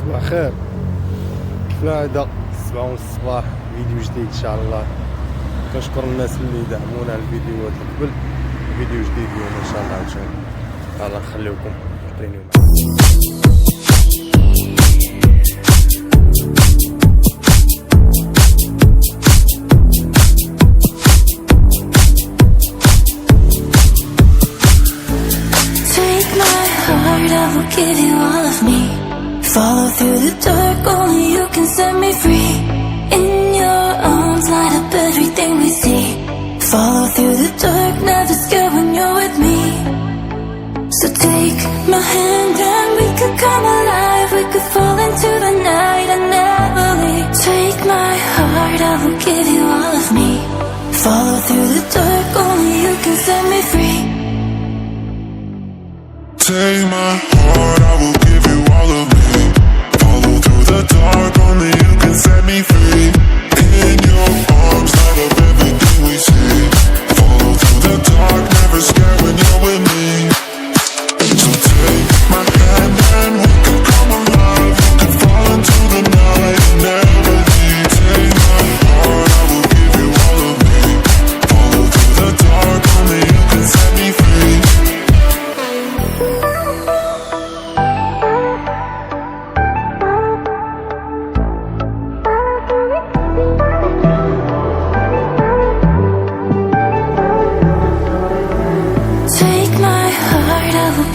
صباح خير. كيف العادة 7 ونص الصباح فيديو جديد ان شاء الله. كنشكر الناس اللي دعمونا الفيديوهات اللي قبل. فيديو جديد اليوم ان شاء الله عاوتاني. يلا نخليوكم ترينيو I will give you all of me. Follow through the dark, only you can set me free. In your arms, light up everything we see. Follow through the dark, never scared when you're with me. So take my hand and we could come alive. We could fall into the night and never leave. Take my heart, I will give you all of me. Follow through the dark, only you can set me free. Take my heart, I will give you all of me. Follow through the dark, only you can set me free. In your arms, light up everything we see. Follow through the dark, never scared when you're with me. So take my hand and we can come alive. We can fall into the night and never leave. Take my heart, I will give you all of me. Follow through the dark, only you can set me free.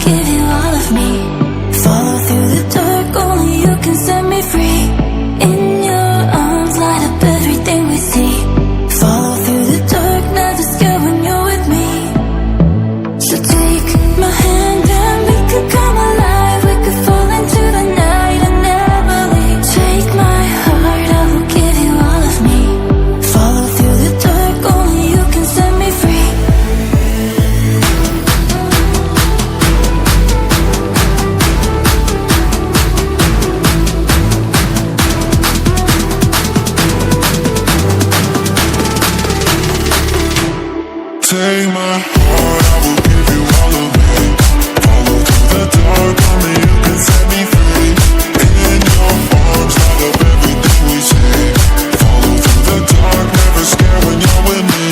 Give you all of me. Follow through the dark, only you can set me free. In your arms, light up everything we see. Follow through the dark, never scared when you're with me. So take my hand and we could come alive. We could fall into the night and never leave. Take my heart, I will give you all of me. Follow through the dark, only you can set me free. Take my heart, I will give you all of me. Follow through the dark, only you can set me free. In your arms, light up everything we see. Follow through the dark, never scared when you're with me.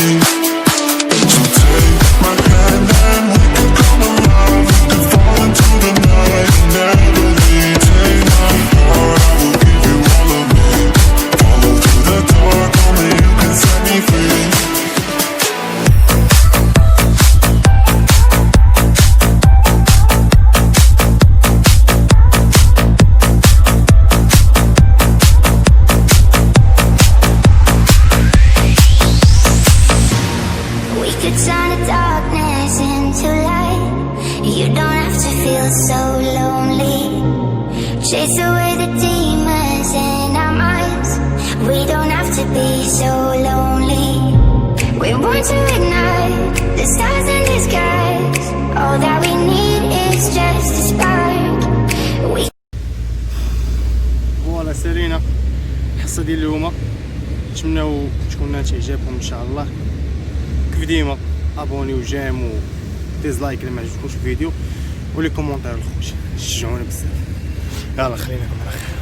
So take my hand and we can come alive. We can fall into the night and never leave. Take my heart, I will give you all of me. Follow through the dark, only you can set me free. Turn the darkness into light. You don't have to feel so lonely. Chase away the demons in our minds. We don't have to be so lonely. We're born to ignite the stars in the skies. All that we need is just a spark. فوالا سالينا الحصه ديال اليوم. نتمناو تكون نالت اعجابكم ان شاء الله. كيف ديما ابوني وجيم وديزلايك الا ما عجبكمش الفيديو ولي كومونتير الخوت شجعونا بزاف. يلا خلينا على خير.